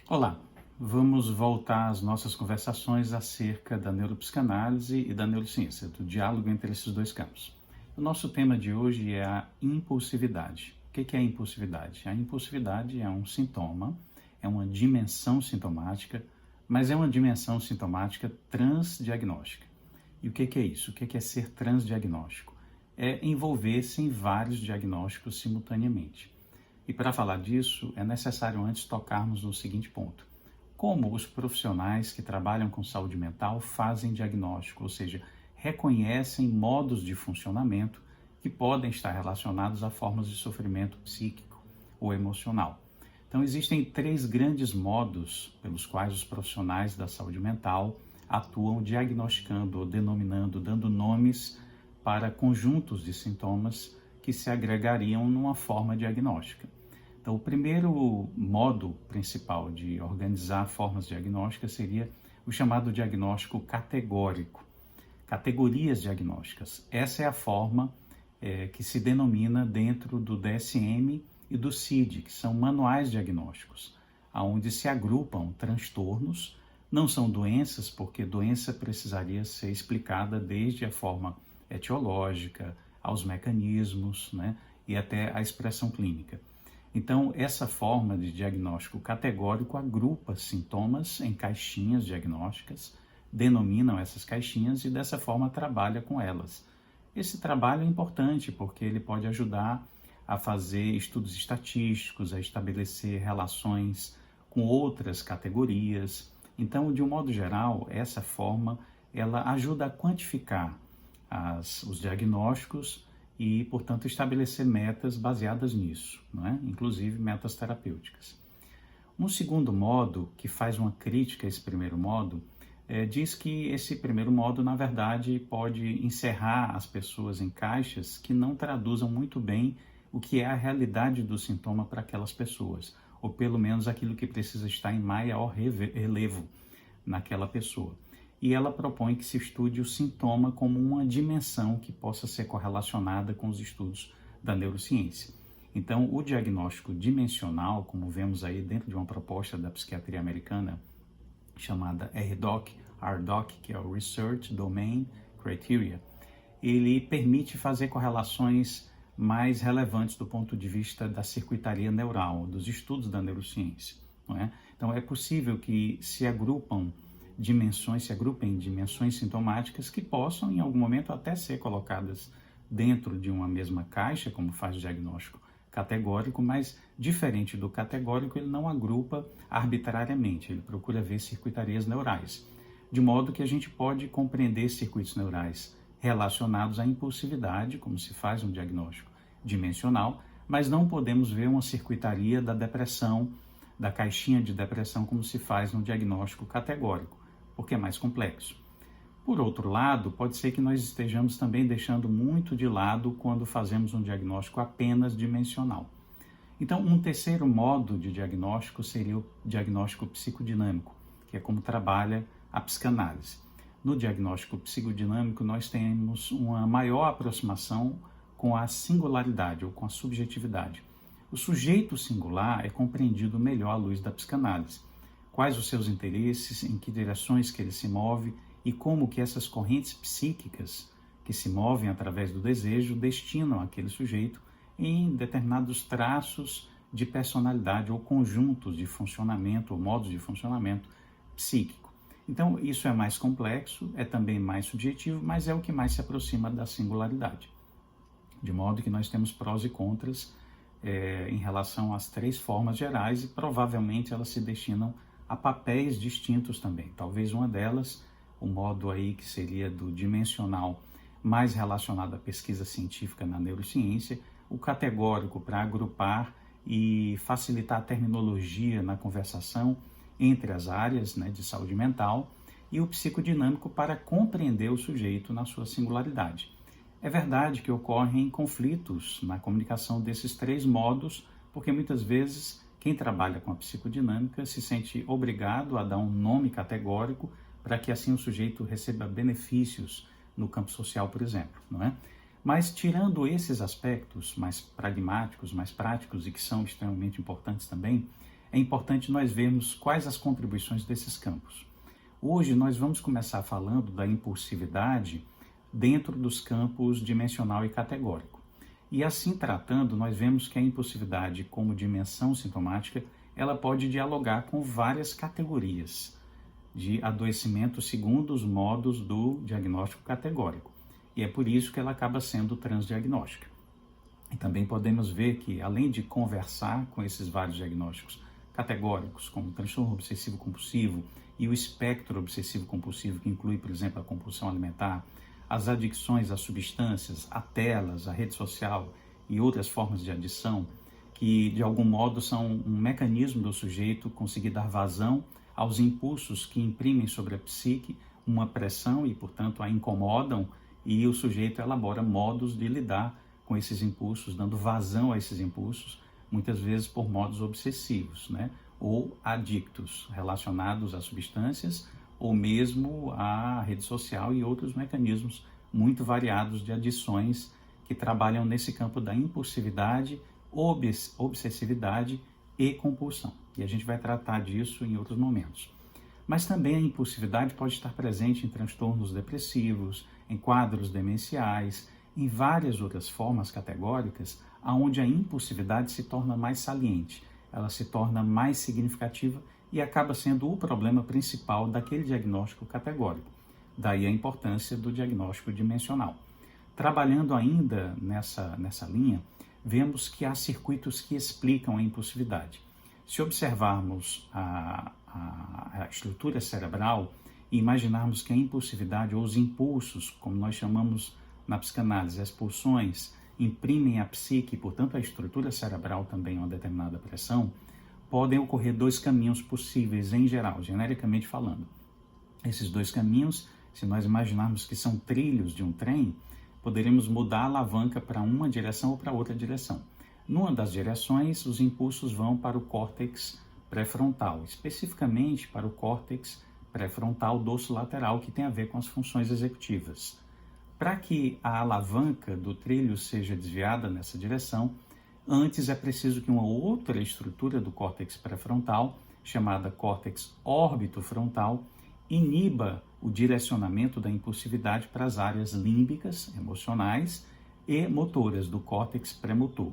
Olá, vamos voltar às nossas conversações acerca da neuropsicanálise e da neurociência, do diálogo entre esses dois campos. O nosso tema de hoje é a impulsividade. O que é a impulsividade? A impulsividade é um sintoma, é uma dimensão sintomática, mas é uma dimensão sintomática transdiagnóstica. E o que é isso? O que é ser transdiagnóstico? É envolver-se em vários diagnósticos simultaneamente. E para falar disso, é necessário antes tocarmos no seguinte ponto: como os profissionais que trabalham com saúde mental fazem diagnóstico, ou seja, reconhecem modos de funcionamento que podem estar relacionados a formas de sofrimento psíquico ou emocional. Então, existem três grandes modos pelos quais os profissionais da saúde mental atuam diagnosticando ou denominando, dando nomes para conjuntos de sintomas que se agregariam numa forma diagnóstica. Então, o primeiro modo principal de organizar formas diagnósticas seria o chamado diagnóstico categórico. Categorias diagnósticas. Essa é a forma que se denomina dentro do DSM e do CID, que são manuais diagnósticos, onde se agrupam transtornos. Não são doenças, porque doença precisaria ser explicada desde a forma etiológica, aos mecanismos, né, e até a expressão clínica. Então, essa forma de diagnóstico categórico agrupa sintomas em caixinhas diagnósticas, denominam essas caixinhas e dessa forma trabalha com elas. Esse trabalho é importante porque ele pode ajudar a fazer estudos estatísticos, a estabelecer relações com outras categorias. Então, de um modo geral, essa forma ela ajuda a quantificar os diagnósticos e, portanto, estabelecer metas baseadas nisso, não é? Inclusive metas terapêuticas. Um segundo modo, que faz uma crítica a esse primeiro modo, diz que esse primeiro modo, na verdade, pode encerrar as pessoas em caixas que não traduzam muito bem o que é a realidade do sintoma para aquelas pessoas, ou pelo menos aquilo que precisa estar em maior relevo naquela pessoa. E ela propõe que se estude o sintoma como uma dimensão que possa ser correlacionada com os estudos da neurociência. Então, o diagnóstico dimensional, como vemos aí dentro de uma proposta da psiquiatria americana chamada RDoC, que é o Research Domain Criteria, ele permite fazer correlações mais relevantes do ponto de vista da circuitaria neural, dos estudos da neurociência, não é? Então, é possível que se agrupem dimensões sintomáticas que possam, em algum momento, até ser colocadas dentro de uma mesma caixa, como faz o diagnóstico categórico, mas diferente do categórico, ele não agrupa arbitrariamente, ele procura ver circuitarias neurais, de modo que a gente pode compreender circuitos neurais relacionados à impulsividade, como se faz um diagnóstico dimensional, mas não podemos ver uma circuitaria da depressão, da caixinha de depressão, como se faz no diagnóstico categórico, porque é mais complexo. Por outro lado, pode ser que nós estejamos também deixando muito de lado quando fazemos um diagnóstico apenas dimensional. Então, um terceiro modo de diagnóstico seria o diagnóstico psicodinâmico, que é como trabalha a psicanálise. No diagnóstico psicodinâmico, nós temos uma maior aproximação com a singularidade ou com a subjetividade. O sujeito singular é compreendido melhor à luz da psicanálise. Quais os seus interesses, em que direções que ele se move e como que essas correntes psíquicas que se movem através do desejo destinam aquele sujeito em determinados traços de personalidade ou conjuntos de funcionamento ou modos de funcionamento psíquico. Então, isso é mais complexo, é também mais subjetivo, mas é o que mais se aproxima da singularidade. De modo que nós temos prós e contras em relação às três formas gerais e provavelmente elas se destinam a papéis distintos também. Talvez uma delas, o modo aí que seria do dimensional, mais relacionado à pesquisa científica na neurociência, o categórico para agrupar e facilitar a terminologia na conversação entre as áreas, né, de saúde mental, e o psicodinâmico para compreender o sujeito na sua singularidade. É verdade que ocorrem conflitos na comunicação desses três modos, porque muitas vezes quem trabalha com a psicodinâmica se sente obrigado a dar um nome categórico para que assim o sujeito receba benefícios no campo social, por exemplo, não é? Mas tirando esses aspectos mais pragmáticos, mais práticos e que são extremamente importantes também, é importante nós vermos quais as contribuições desses campos. Hoje nós vamos começar falando da impulsividade dentro dos campos dimensional e categórico. E assim tratando, nós vemos que a impulsividade como dimensão sintomática, ela pode dialogar com várias categorias de adoecimento segundo os modos do diagnóstico categórico. E é por isso que ela acaba sendo transdiagnóstica. E também podemos ver que, além de conversar com esses vários diagnósticos categóricos, como o transtorno obsessivo-compulsivo e o espectro obsessivo-compulsivo, que inclui, por exemplo, a compulsão alimentar, as adicções a substâncias, a telas, a rede social e outras formas de adição, que de algum modo são um mecanismo do sujeito conseguir dar vazão aos impulsos que imprimem sobre a psique uma pressão e, portanto, a incomodam, e o sujeito elabora modos de lidar com esses impulsos, dando vazão a esses impulsos, muitas vezes por modos obsessivos, né? Ou adictos, relacionados a substâncias, ou mesmo à rede social e outros mecanismos muito variados de adições que trabalham nesse campo da impulsividade, obsessividade e compulsão. E a gente vai tratar disso em outros momentos. Mas também a impulsividade pode estar presente em transtornos depressivos, em quadros demenciais, em várias outras formas categóricas, onde a impulsividade se torna mais saliente, ela se torna mais significativa e acaba sendo o problema principal daquele diagnóstico categórico. Daí a importância do diagnóstico dimensional. Trabalhando ainda nessa linha, vemos que há circuitos que explicam a impulsividade. Se observarmos a estrutura cerebral e imaginarmos que a impulsividade ou os impulsos, como nós chamamos na psicanálise, as pulsões, imprimem a psique, portanto a estrutura cerebral também uma determinada pressão, podem ocorrer dois caminhos possíveis em geral, genericamente falando. Esses dois caminhos, se nós imaginarmos que são trilhos de um trem, poderíamos mudar a alavanca para uma direção ou para outra direção. Numa das direções, os impulsos vão para o córtex pré-frontal, especificamente para o córtex pré-frontal dorsolateral, que tem a ver com as funções executivas. Para que a alavanca do trilho seja desviada nessa direção, antes é preciso que uma outra estrutura do córtex pré-frontal, chamada córtex órbito-frontal, iniba o direcionamento da impulsividade para as áreas límbicas, emocionais e motoras do córtex pré-motor.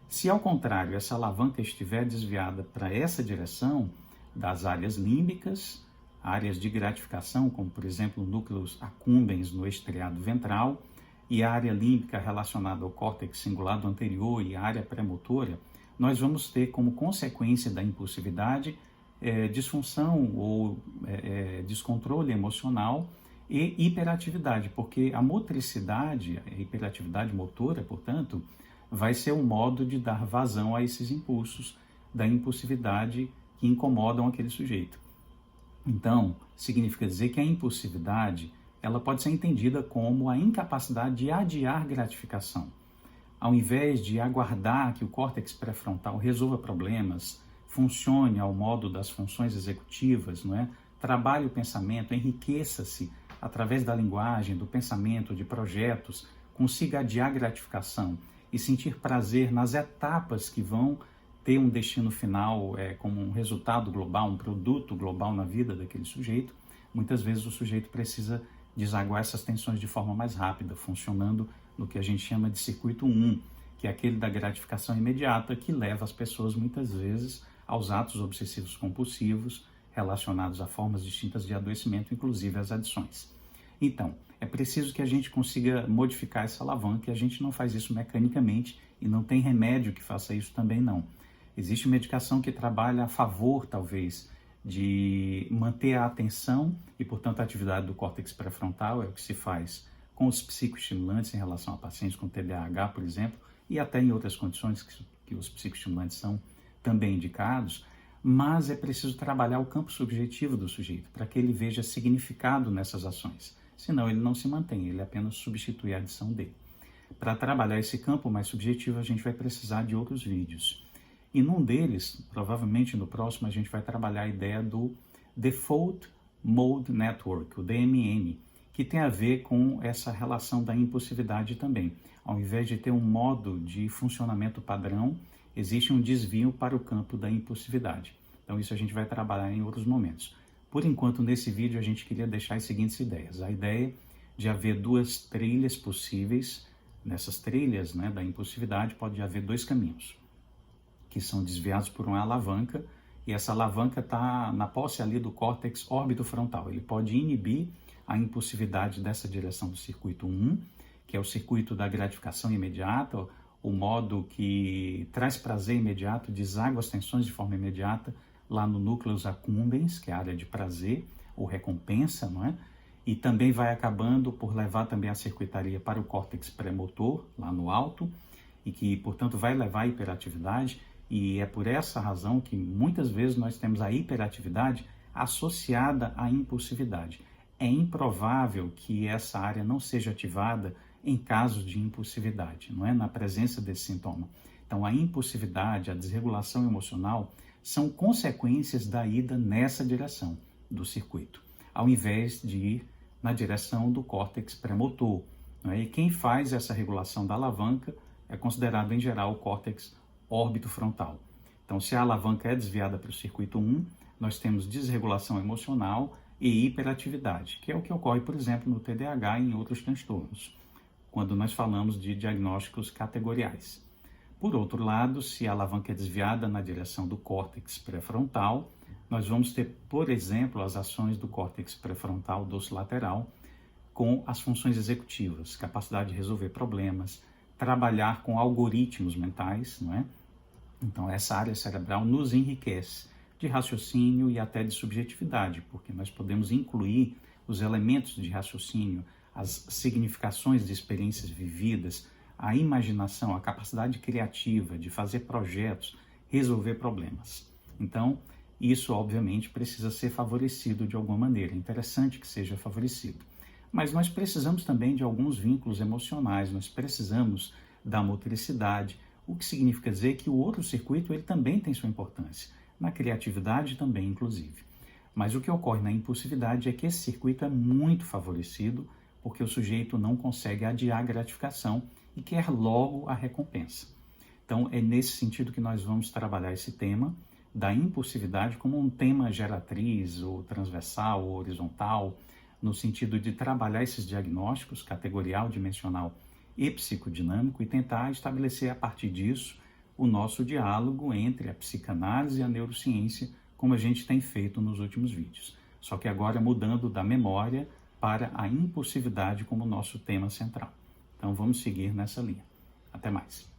Se, ao contrário, essa alavanca estiver desviada para essa direção, das áreas límbicas, áreas de gratificação, como, por exemplo, núcleos accumbens no estriado ventral, e a área límbica relacionada ao córtex cingulado anterior e a área pré-motora, nós vamos ter como consequência da impulsividade disfunção ou descontrole emocional e hiperatividade, porque a motricidade, a hiperatividade motora, portanto, vai ser um modo de dar vazão a esses impulsos da impulsividade que incomodam aquele sujeito. Então, significa dizer que a impulsividade ela pode ser entendida como a incapacidade de adiar gratificação. Ao invés de aguardar que o córtex pré-frontal resolva problemas, funcione ao modo das funções executivas, não é? Trabalhe o pensamento, enriqueça-se através da linguagem, do pensamento, de projetos, consiga adiar gratificação e sentir prazer nas etapas que vão ter um destino final como um resultado global, um produto global na vida daquele sujeito. Muitas vezes o sujeito precisa desaguar essas tensões de forma mais rápida, funcionando no que a gente chama de circuito 1, que é aquele da gratificação imediata, que leva as pessoas muitas vezes aos atos obsessivos compulsivos relacionados a formas distintas de adoecimento, inclusive as adições. Então, é preciso que a gente consiga modificar essa alavanca, e a gente não faz isso mecanicamente e não tem remédio que faça isso também não. Existe medicação que trabalha a favor, talvez, de manter a atenção e, portanto, a atividade do córtex pré-frontal, é o que se faz com os psicoestimulantes em relação a pacientes com TDAH, por exemplo, e até em outras condições que os psicoestimulantes são também indicados, mas é preciso trabalhar o campo subjetivo do sujeito para que ele veja significado nessas ações. Senão ele não se mantém, ele apenas substitui a adição dele. Para trabalhar esse campo mais subjetivo, a gente vai precisar de outros vídeos. E num deles, provavelmente no próximo, a gente vai trabalhar a ideia do Default Mode Network, o DMN, que tem a ver com essa relação da impulsividade também. Ao invés de ter um modo de funcionamento padrão, existe um desvio para o campo da impulsividade. Então isso a gente vai trabalhar em outros momentos. Por enquanto, nesse vídeo, a gente queria deixar as seguintes ideias. A ideia de haver duas trilhas possíveis. Nessas trilhas, né, da impulsividade pode haver dois caminhos, que são desviados por uma alavanca, e essa alavanca está na posse ali do córtex órbito-frontal. Ele pode inibir a impulsividade dessa direção do circuito 1, que é o circuito da gratificação imediata, o modo que traz prazer imediato, deságua as tensões de forma imediata, lá no núcleus accumbens, que é a área de prazer ou recompensa, não é? E também vai acabando por levar também a circuitaria para o córtex pré-motor, lá no alto, e que, portanto, vai levar à hiperatividade, e é por essa razão que muitas vezes nós temos a hiperatividade associada à impulsividade. É improvável que essa área não seja ativada em casos de impulsividade, não é? Na presença desse sintoma. Então, a impulsividade, a desregulação emocional são consequências da ida nessa direção do circuito, ao invés de ir na direção do córtex pré-motor, não é? E quem faz essa regulação da alavanca é considerado, em geral, o córtex órbito-frontal. Então, se a alavanca é desviada para o circuito 1, nós temos desregulação emocional e hiperatividade, que é o que ocorre, por exemplo, no TDAH e em outros transtornos, quando nós falamos de diagnósticos categoriais. Por outro lado, se a alavanca é desviada na direção do córtex pré-frontal, nós vamos ter, por exemplo, as ações do córtex pré-frontal dorsolateral com as funções executivas, capacidade de resolver problemas, trabalhar com algoritmos mentais, não é? Então, essa área cerebral nos enriquece de raciocínio e até de subjetividade, porque nós podemos incluir os elementos de raciocínio, as significações de experiências vividas, a imaginação, a capacidade criativa de fazer projetos, resolver problemas. Então, isso obviamente precisa ser favorecido de alguma maneira. É interessante que seja favorecido. Mas nós precisamos também de alguns vínculos emocionais, nós precisamos da motricidade, o que significa dizer que o outro circuito ele também tem sua importância, na criatividade também, inclusive. Mas o que ocorre na impulsividade é que esse circuito é muito favorecido porque o sujeito não consegue adiar a gratificação e quer logo a recompensa. Então, é nesse sentido que nós vamos trabalhar esse tema da impulsividade como um tema geratriz, ou transversal, ou horizontal, no sentido de trabalhar esses diagnósticos, categorial, dimensional e psicodinâmico, e tentar estabelecer a partir disso o nosso diálogo entre a psicanálise e a neurociência, como a gente tem feito nos últimos vídeos. Só que agora mudando da memória para a impulsividade como nosso tema central. Então vamos seguir nessa linha. Até mais.